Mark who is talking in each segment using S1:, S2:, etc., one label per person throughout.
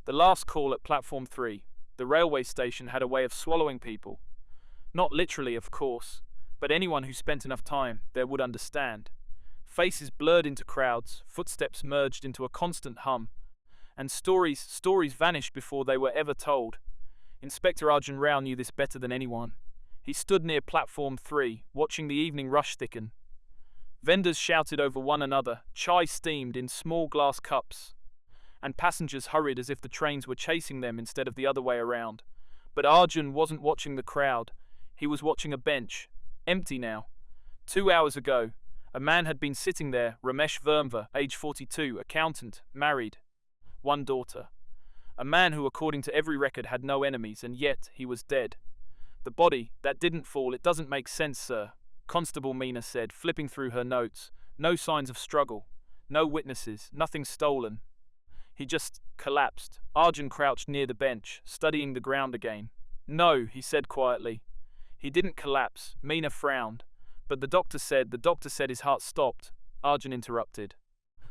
S1: The last call at platform 3. The railway station had a way of swallowing people. Not literally, of course, but anyone who spent enough time there would understand. Faces blurred into crowds, footsteps merged into a constant hum, and stories vanished before they were ever told. Inspector Arjun Rao knew this better than anyone. He stood near platform 3, watching the evening rush thicken. Vendors shouted over one another, chai steamed in small glass cups, and passengers hurried as if the trains were chasing them instead of the other way around. But Arjun wasn't watching the crowd. He was watching a bench, empty now. 2 hours ago, a man had been sitting there, Ramesh Verma, age 42, accountant, married, one daughter. A man who, according to every record, had no enemies, and yet he was dead. The body, that didn't fall, it doesn't make sense, sir, Constable Meena said, flipping through her notes. No signs of struggle, no witnesses, nothing stolen. He just collapsed. Arjun crouched near the bench, studying the ground again. No, he said quietly. He didn't collapse. Meena frowned. But the doctor said his heart stopped. Arjun interrupted.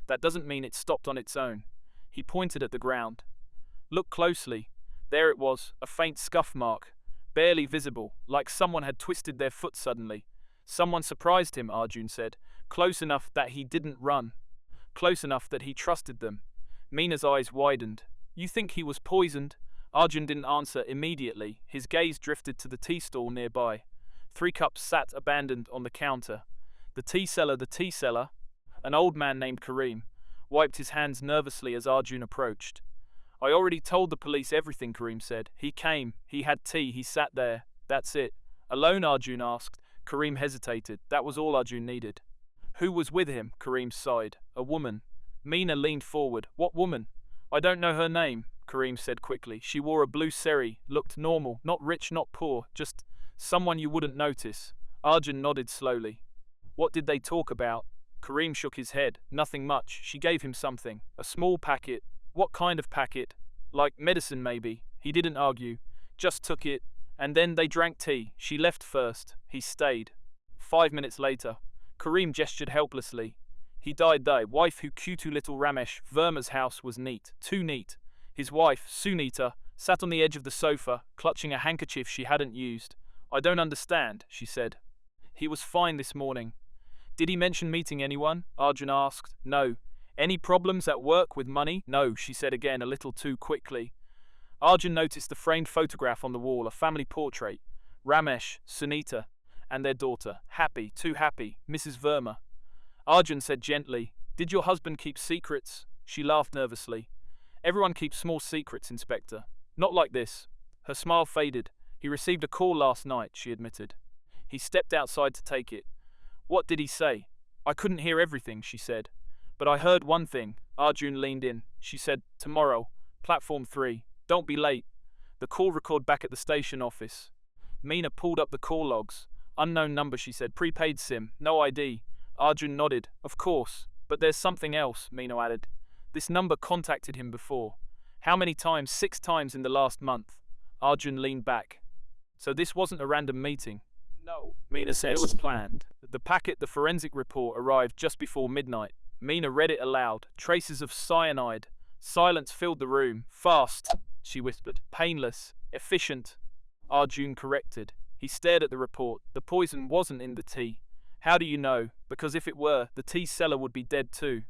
S1: That doesn't mean it stopped on its own. He pointed at the ground. Look closely. There it was, a faint scuff mark, barely visible, like someone had twisted their foot suddenly. Someone surprised him, Arjun said, close enough that he didn't run, close enough that he trusted them. Meena's eyes widened. You think he was poisoned? Arjun didn't answer immediately. His gaze drifted to the tea stall nearby. 3 cups sat abandoned on the counter. The tea seller, an old man named Karim, wiped his hands nervously as Arjun approached. I already told the police everything, Karim said. He came, he had tea, he sat there. That's it. Alone, Arjun asked. Karim hesitated. That was all Arjun needed. Who was with him? Karim sighed. A woman. Meena leaned forward. What woman? I don't know her name, Karim said quickly. She wore a blue saree, looked normal, not rich, not poor, just someone you wouldn't notice. Arjun nodded slowly. What did they talk about? Karim shook his head. Nothing much. She gave him something. A small packet. What kind of packet? Like medicine, maybe. He didn't argue. Just took it. And then they drank tea. She left first. He stayed. 5 minutes later, Karim gestured helplessly. He died there. Wife who cutu little Ramesh Verma's house was neat. Too neat. His wife, Sunita, sat on the edge of the sofa, clutching a handkerchief she hadn't used. I don't understand, she said. He was fine this morning. Did he mention meeting anyone? Arjun asked. No. Any problems at work with money? No, she said again, a little too quickly. Arjun noticed the framed photograph on the wall, a family portrait. Ramesh, Sunita, and their daughter. Happy, too happy, Mrs. Verma. Arjun said gently, Did your husband keep secrets? She laughed nervously. Everyone keeps small secrets, Inspector. Not like this. Her smile faded. He received a call last night, she admitted. He stepped outside to take it. What did he say? I couldn't hear everything, she said. But I heard one thing. Arjun leaned in. She said, Tomorrow, platform 3. Don't be late. The call record back at the station office. Meena pulled up the call logs. Unknown number, she said. Prepaid SIM. No ID. Arjun nodded. Of course. But there's something else, Meena added. This number contacted him before. How many times? 6 times in the last month. Arjun leaned back. So this wasn't a random meeting? No, Meena said. It was planned. The packet, the forensic report, arrived just before midnight. Meena read it aloud. Traces of cyanide. Silence filled the room. Fast, she whispered. Painless. Efficient. Arjun corrected. He stared at the report. The poison wasn't in the tea. How do you know? Because if it were, the tea seller would be dead too.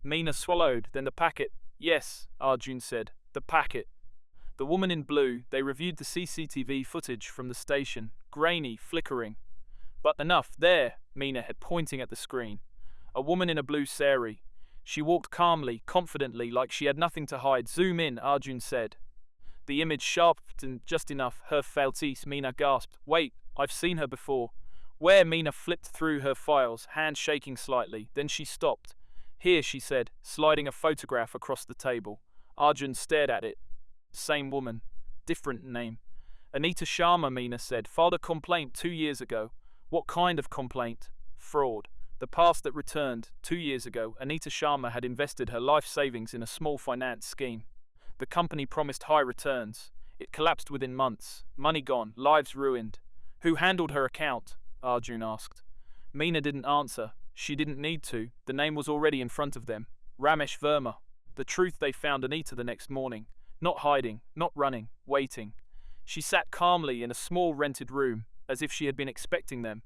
S1: Meena swallowed. Then the packet. Yes, Arjun said. The packet. The woman in blue. They reviewed the CCTV footage from the station. Grainy, flickering. But enough. There, Meena had, pointing at the screen. A woman in a blue saree. She walked calmly, confidently, like she had nothing to hide. Zoom in, Arjun said. The image sharpened just enough. Her faltice, Meena gasped. Wait, I've seen her before. Where? Meena flipped through her files, hand shaking slightly. Then she stopped. Here, she said, sliding a photograph across the table. Arjun stared at it. Same woman. Different name. Anita Sharma, Meena said. Filed a complaint 2 years ago. What kind of complaint? Fraud. The past that returned. 2 years ago, Anita Sharma had invested her life savings in a small finance scheme. The company promised high returns. It collapsed within months. Money gone, lives ruined. Who handled her account? Arjun asked. Meena didn't answer. She didn't need to. The name was already in front of them. Ramesh Verma. The truth they found Anita the next morning. Not hiding, not running, waiting. She sat calmly in a small rented room, as if she had been expecting them.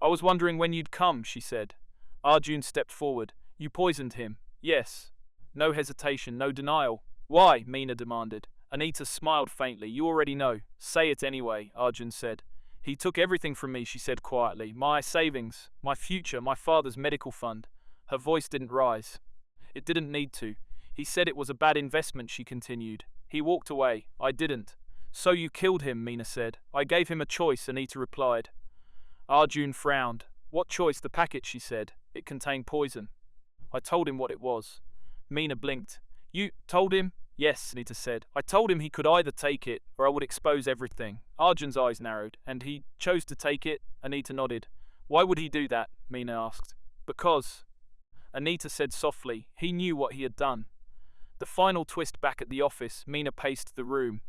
S1: I was wondering when you'd come, she said. Arjun stepped forward. You poisoned him. Yes. No hesitation, no denial. Why? Meena demanded. Anita smiled faintly. You already know. Say it anyway, Arjun said. He took everything from me, she said quietly. My savings, my future, my father's medical fund. Her voice didn't rise. It didn't need to. He said it was a bad investment, she continued. He walked away. I didn't. So you killed him, Meena said. I gave him a choice, Anita replied. Arjun frowned. What choice? The packet, she said. It contained poison. I told him what it was. Meena blinked. You told him? Yes, Anita said. I told him he could either take it, or I would expose everything. Arjun's eyes narrowed. And he chose to take it? Anita nodded. Why would he do that? Meena asked. Because, Anita said softly, he knew what he had done. The final twist back at the office, Meena paced the room.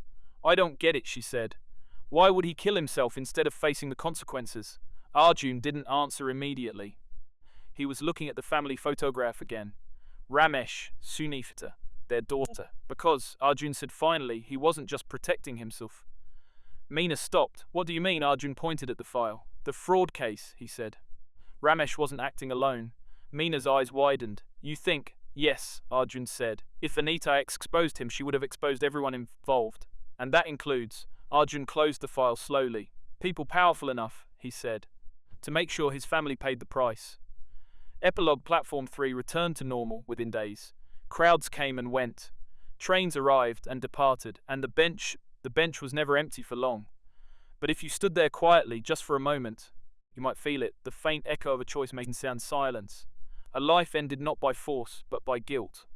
S1: I don't get it, she said. Why would he kill himself instead of facing the consequences? Arjun didn't answer immediately. He was looking at the family photograph again. Ramesh, Sunita, their daughter. Because, Arjun said finally, he wasn't just protecting himself. Meena stopped. What do you mean? Arjun pointed at the file. The fraud case, he said. Ramesh wasn't acting alone. Meena's eyes widened. You think? Yes, Arjun said. If Anita exposed him, she would have exposed everyone involved. And that includes. Arjun closed the file slowly. People powerful enough, he said, to make sure his family paid the price. Epilogue Platform 3 returned to normal within days. Crowds came and went. Trains arrived and departed, and the bench was never empty for long. But if you stood there quietly, just for a moment, you might feel it, the faint echo of a choice making sound silence. A life ended not by force, but by guilt.